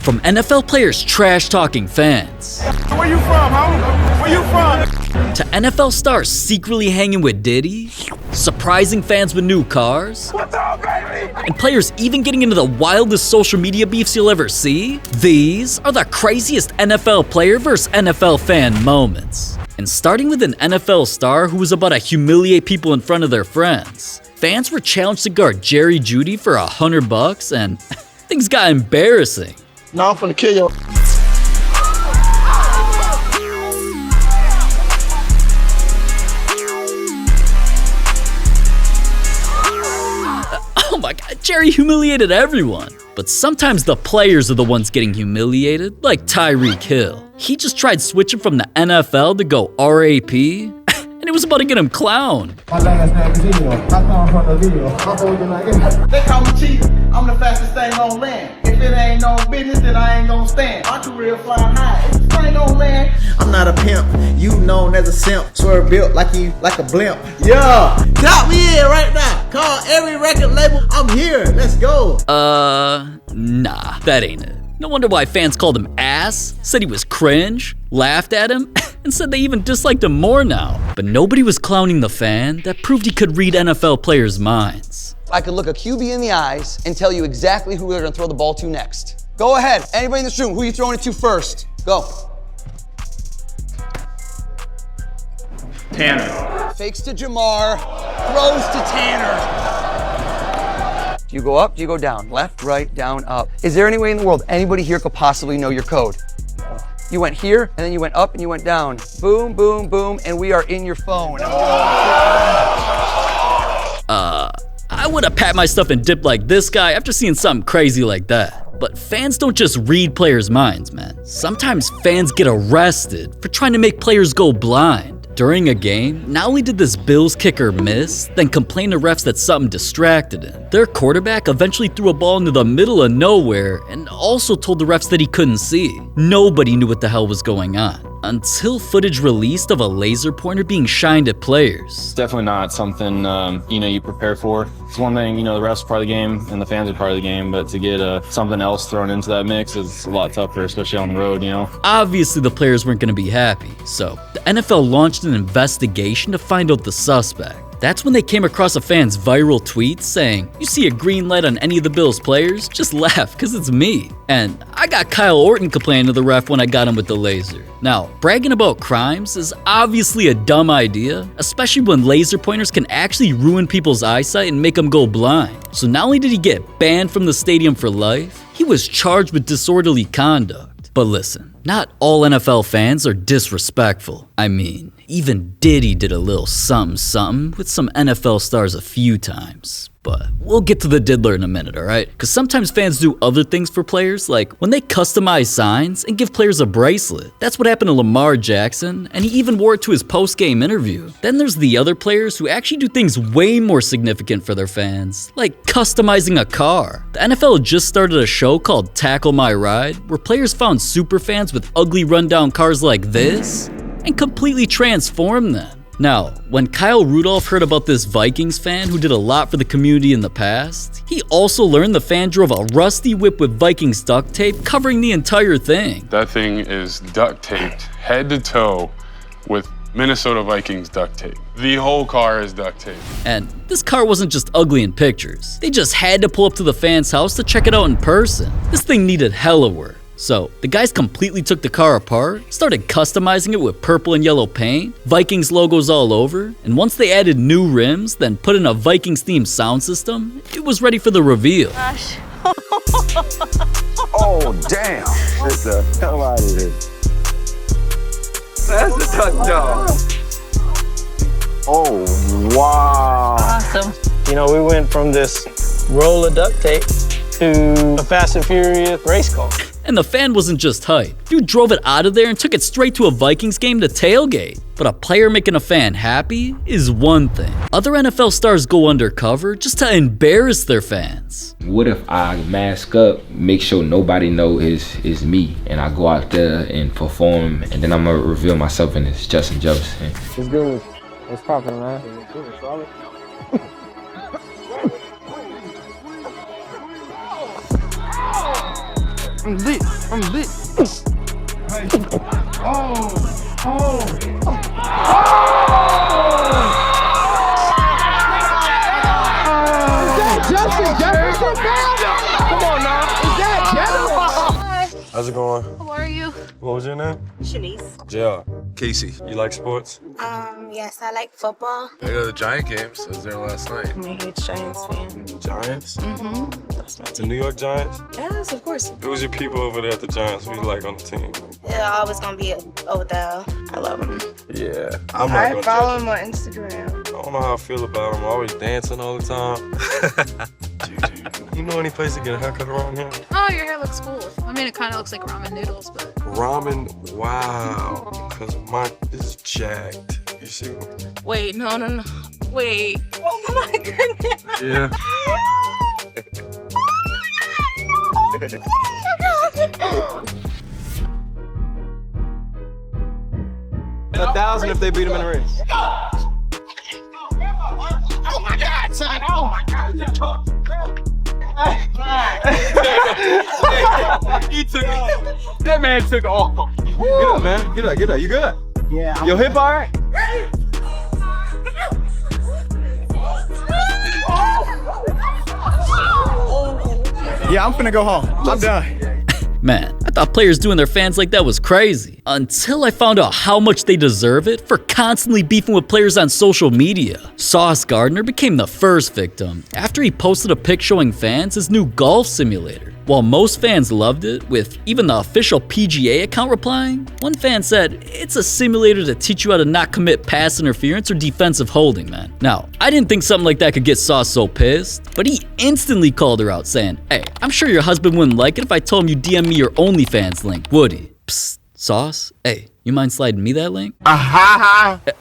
From NFL players trash-talking fans. Where you from, homie? Where you from? To NFL stars secretly hanging with Diddy. Surprising fans with new cars. What's up, baby? And players even getting into the wildest social media beefs you'll ever see. These are the craziest NFL player versus NFL fan moments. And starting with an NFL star who was about to humiliate people in front of their friends. Fans were challenged to guard Jerry Jeudy for $100 and things got embarrassing. No, I'm finna kill you. Oh my god, Jerry humiliated everyone. But sometimes the players are the ones getting humiliated, like Tyreek Hill. He just tried switching from the NFL to go RAP, and it was about to get him clowned. My last name is Video. I come from the video. They call me cheater. I'm the fastest thing on land. If it ain't no business, then I ain't gonna stand. My career flying high. If it ain't on land. I'm not a pimp. You known as a simp. Swear built like a blimp. Yeah. Tap me in right now. Call every record label. I'm here. Let's go. Nah, that ain't it. No wonder why fans called him ass, said he was cringe, laughed at him, and said they even disliked him more now. But nobody was clowning the fan that proved he could read NFL players' minds. I could look a QB in the eyes and tell you exactly who they're gonna throw the ball to next. Go ahead, anybody in this room, who are you throwing it to first? Go. Tanner. Fakes to Jamar, throws to Tanner. Do you go up, do you go down? Left, right, down, up. Is there any way in the world anybody here could possibly know your code? You went here, and then you went up and you went down. Boom, boom, boom, and we are in your phone. I would have packed my stuff and dipped like this guy after seeing something crazy like that. But fans don't just read players' minds, man. Sometimes fans get arrested for trying to make players go blind. During a game, not only did this Bills kicker miss, then complain to refs that something distracted him. Their quarterback eventually threw a ball into the middle of nowhere and also told the refs that he couldn't see. Nobody knew what the hell was going on until footage released of a laser pointer being shined at players. Definitely not something you prepare for. It's one thing, the refs are part of the game and the fans are part of the game, but to get something else thrown into that mix is a lot tougher, especially on the road, Obviously the players weren't going to be happy, so the NFL launched an investigation to find out the suspect. That's when they came across a fan's viral tweet saying, "You see a green light on any of the Bills players? Just laugh, cause it's me." And I got Kyle Orton complaining to the ref when I got him with the laser. Now, bragging about crimes is obviously a dumb idea, especially when laser pointers can actually ruin people's eyesight and make them go blind. So not only did he get banned from the stadium for life, he was charged with disorderly conduct. But listen, not all NFL fans are disrespectful. I mean, even Diddy did a little something with some NFL stars a few times. But we'll get to the diddler in a minute, alright? Because sometimes fans do other things for players, like when they customize signs and give players a bracelet. That's what happened to Lamar Jackson, and he even wore it to his post-game interview. Then there's the other players who actually do things way more significant for their fans, like customizing a car. The NFL just started a show called Tackle My Ride, where players found superfans with ugly rundown cars like this and completely transformed them. Now, when Kyle Rudolph heard about this Vikings fan who did a lot for the community in the past, he also learned the fan drove a rusty whip with Vikings duct tape covering the entire thing. That thing is duct taped head to toe with Minnesota Vikings duct tape. The whole car is duct tape. And this car wasn't just ugly in pictures. They just had to pull up to the fan's house to check it out in person. This thing needed hella work. So, the guys completely took the car apart, started customizing it with purple and yellow paint, Vikings logos all over, and once they added new rims, then put in a Vikings-themed sound system, it was ready for the reveal. Gosh. Oh, damn. Get the hell out of here. That's a touchdown. Oh, wow. Awesome. We went from this roll of duct tape to a Fast and Furious race car. And the fan wasn't just hype. Dude drove it out of there and took it straight to a Vikings game to tailgate. But a player making a fan happy is one thing. Other NFL stars go undercover just to embarrass their fans. What if I mask up, make sure nobody know it's me, and I go out there and perform, and then I'm gonna reveal myself and it's Justin Jefferson. It's good. It's popping, man. I'm lit. I'm lit. How's it going? How are you? What was your name? Shanice. Yeah. Casey. You like sports? Yes, I like football. I go to the Giant games. I was there last night. I'm a huge Giants fan. Giants? Mm-hmm. That's my The team. New York Giants? Yes, of course. Who's your people over there at the Giants? Who you like on the team? They're always gonna be Odell. I love him. Yeah. I'm not I gonna follow judge him on Instagram. you. I don't know how I feel about him. Always dancing all the time. You know any place to get a haircut around here? Oh, your hair looks cool. I mean, it kind of looks like ramen noodles, but... Ramen? Wow. Because mine is jacked. You see? Wait, no. Wait. Oh my goodness. Yeah. $1,000 if they beat him in the race. Oh my God, son! Oh my God! He took off. That man took off. Get up, man. Get up. You good? Yeah. Your hip all right? Yeah, I'm finna go home. I'm done. Man, I thought players doing their fans like that was crazy. Until I found out how much they deserve it for constantly beefing with players on social media. Sauce Gardner became the first victim after he posted a pic showing fans his new golf simulator. While most fans loved it, with even the official PGA account replying, one fan said, "It's a simulator to teach you how to not commit pass interference or defensive holding, man." Now, I didn't think something like that could get Sauce so pissed, but he instantly called her out saying, "Hey, I'm sure your husband wouldn't like it if I told him you DM me your OnlyFans link, would he?" Psst, Sauce? Hey, you mind sliding me that link?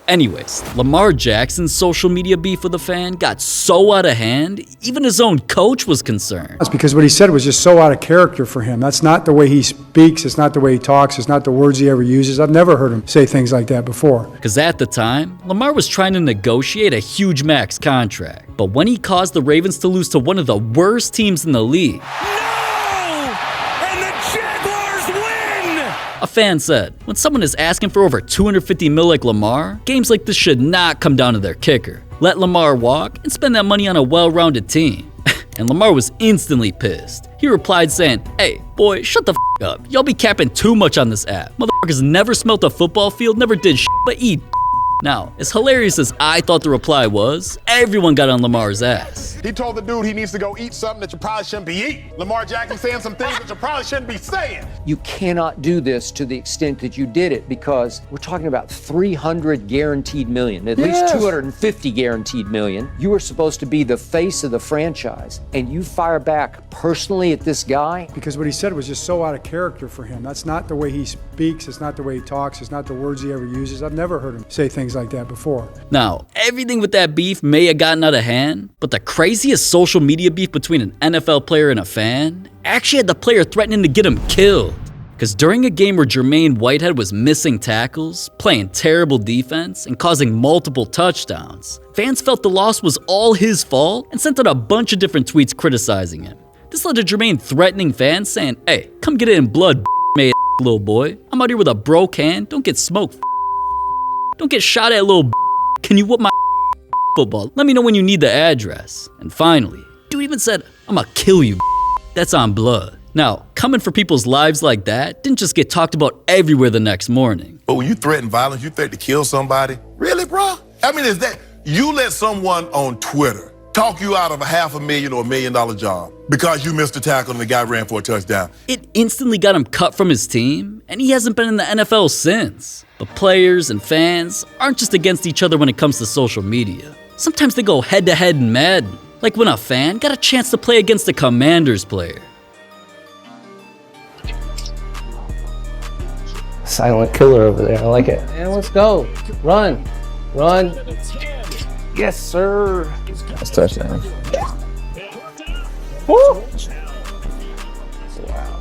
Anyways, Lamar Jackson's social media beef with a fan got so out of hand, even his own coach was concerned. That's because what he said was just so out of character for him. That's not the way he speaks. It's not the way he talks. It's not the words he ever uses. I've never heard him say things like that before. Because at the time, Lamar was trying to negotiate a huge max contract. But when he caused the Ravens to lose to one of the worst teams in the league, a fan said, when someone is asking for over $250 million like Lamar, games like this should not come down to their kicker. Let Lamar walk and spend that money on a well-rounded team. And Lamar was instantly pissed. He replied saying, "Hey, boy, shut the f*** up. Y'all be capping too much on this app. Motherfuckers never smelt a football field, never did shit but eat." Now, as hilarious as I thought the reply was, everyone got on Lamar's ass. He told the dude he needs to go eat something that you probably shouldn't be eating. Lamar Jackson saying some things that you probably shouldn't be saying. You cannot do this to the extent that you did it because we're talking about 300 guaranteed million, at least 250 guaranteed million. You are supposed to be the face of the franchise, and you fire back personally at this guy? Because what he said was just so out of character for him. That's not the way he speaks. It's not the way he talks. It's not the words he ever uses. I've never heard him say things like that before. Now, everything with that beef may have gotten out of hand, but the craziest social media beef between an NFL player and a fan actually had the player threatening to get him killed. Because during a game where Jermaine Whitehead was missing tackles, playing terrible defense, and causing multiple touchdowns, fans felt the loss was all his fault and sent out a bunch of different tweets criticizing him. This led to Jermaine threatening fans saying, "Hey, come get it in blood, made little boy. I'm out here with a broke hand. Don't get smoked. Don't get shot at, little. Can you whoop my football? Let me know when you need the address." And finally, dude even said, "I'ma kill you. That's on blood." Now, coming for people's lives like that didn't just get talked about everywhere the next morning. But when you threaten violence, you threaten to kill somebody, really, bro? I mean, is that, you let someone on Twitter talk you out of a $500,000 or $1 million job because you missed a tackle and the guy ran for a touchdown? It instantly got him cut from his team, and he hasn't been in the NFL since. But players and fans aren't just against each other when it comes to social media. Sometimes they go head-to-head in Madden, like when a fan got a chance to play against a Commanders player. Silent killer over there. I like it. And let's go. Run. Run. Yes, sir. That's touchdown. Woo! Wow.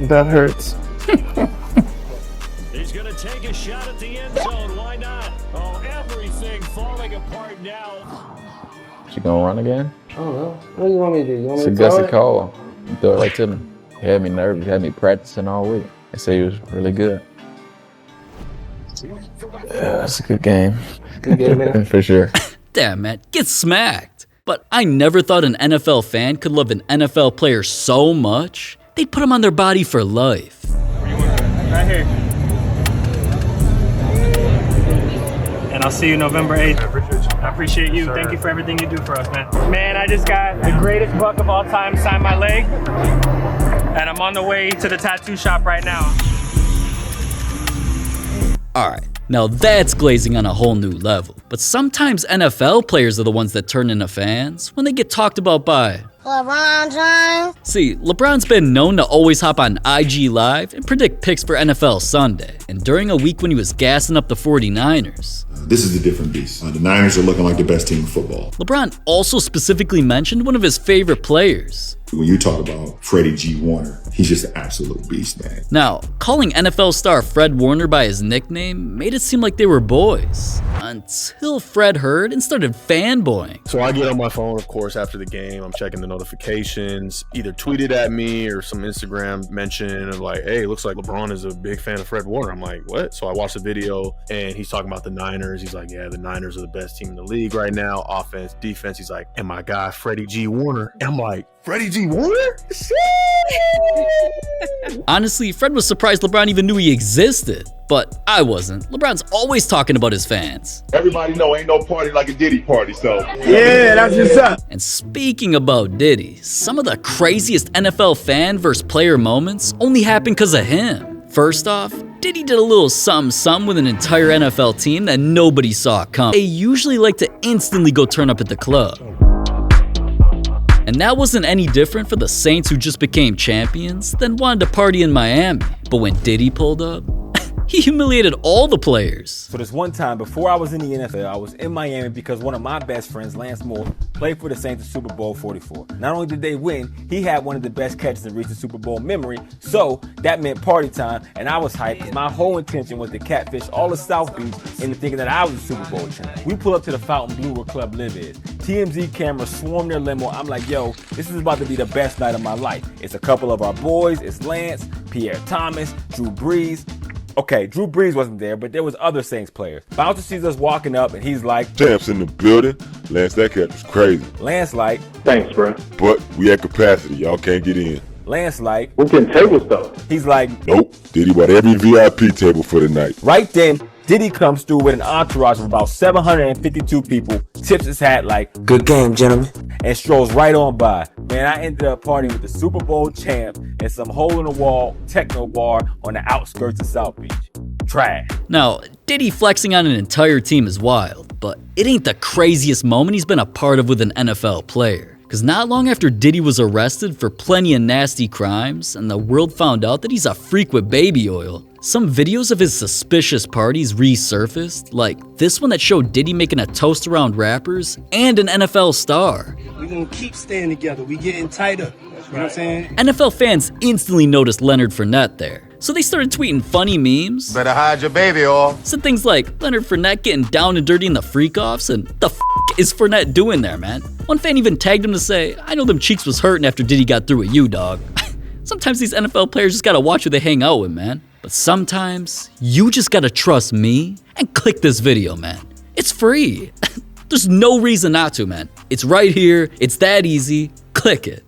That hurts. He's going to take a shot at the end zone. Why not? Oh, everything falling apart now. You gonna run again? I don't know. What do you want me to do? You want me It's a to throw gusty it? call. Throw it right to me. had me nervous, had me practicing all week. They say he was really good. Yeah, that's a good game. Good game, man. For sure. Damn, man, get smacked. But I never thought an NFL fan could love an NFL player so much, they'd put him on their body for life. Right here. And I'll see you November 8th. I appreciate you. Thank you for everything you do for us, man. Man, I just got the greatest buck of all time signed my leg. And I'm on the way to the tattoo shop right now. Alright, now that's glazing on a whole new level. But sometimes NFL players are the ones that turn into fans when they get talked about by LeBron James. See, LeBron's been known to always hop on IG Live and predict picks for NFL Sunday. And during a week when he was gassing up the 49ers, this is a different beast. The Niners are looking like the best team in football. LeBron also specifically mentioned one of his favorite players. When you talk about Freddie G. Warner, he's just an absolute beast, man. Now, calling NFL star Fred Warner by his nickname made it seem like they were boys. Until Fred heard and started fanboying. So I get on my phone, of course, after the game. I'm checking the notifications, either tweeted at me or some Instagram mention of like, hey, looks like LeBron is a big fan of Fred Warner. I'm like, what? So I watched the video and he's talking about the Niners. He's like, yeah, the Niners are the best team in the league right now. Offense, defense. He's like, and my guy, Freddie G. Warner. And I'm like, Freddie G. Warner? Honestly, Fred was surprised LeBron even knew he existed. But I wasn't. LeBron's always talking about his fans. Everybody know ain't no party like a Diddy party, so. Yeah, that's what's up. And speaking about Diddy, some of the craziest NFL fan versus player moments only happened because of him. First off, Diddy did a little something with an entire NFL team that nobody saw coming. They usually like to instantly go turn up at the club. And that wasn't any different for the Saints, who just became champions, then wanted to party in Miami. But when Diddy pulled up, he humiliated all the players. So this one time, before I was in the NFL, I was in Miami because one of my best friends, Lance Moore, played for the Saints in Super Bowl 44. Not only did they win, he had one of the best catches in recent Super Bowl memory, so that meant party time, and I was hyped because my whole intention was to catfish all of South Beach into thinking that I was a Super Bowl champ. We pull up to the Fountain Blue where Club Live is. TMZ cameras swarm their limo. I'm like, yo, this is about to be the best night of my life. It's a couple of our boys, it's Lance, Pierre Thomas, Drew Brees. Okay, Drew Brees wasn't there, but there was other Saints players. Bouncer sees us walking up, and he's like, Champs in the building. Lance, that catch was crazy. Lance like, thanks, bro. But we at capacity. Y'all can't get in. Lance like, we're getting tables, though. He's like, nope. Diddy bought every VIP table for the night. Right then, Diddy comes through with an entourage of about 752 people, tips his hat like, good game, gentlemen, and strolls right on by. Man, I ended up partying with the Super Bowl champ and some hole-in-the-wall techno bar on the outskirts of South Beach. Trash. Now, Diddy flexing on an entire team is wild, but it ain't the craziest moment he's been a part of with an NFL player. Because not long after Diddy was arrested for plenty of nasty crimes, and the world found out that he's a freak with baby oil, some videos of his suspicious parties resurfaced, like this one that showed Diddy making a toast around rappers and an NFL star. We're gonna keep staying together. We getting tighter. You know what I'm saying? NFL fans instantly noticed Leonard Fournette there, so they started tweeting funny memes. Better hide your baby oil. Said things like, Leonard Fournette getting down and dirty in the freak-offs, and the f*** is Fournette doing there, man? One fan even tagged him to say, I know them cheeks was hurting after Diddy got through with you, dog. Sometimes these NFL players just gotta watch who they hang out with, man. But sometimes, you just gotta trust me and click this video, man. It's free. There's no reason not to, man. It's right here, it's that easy, click it.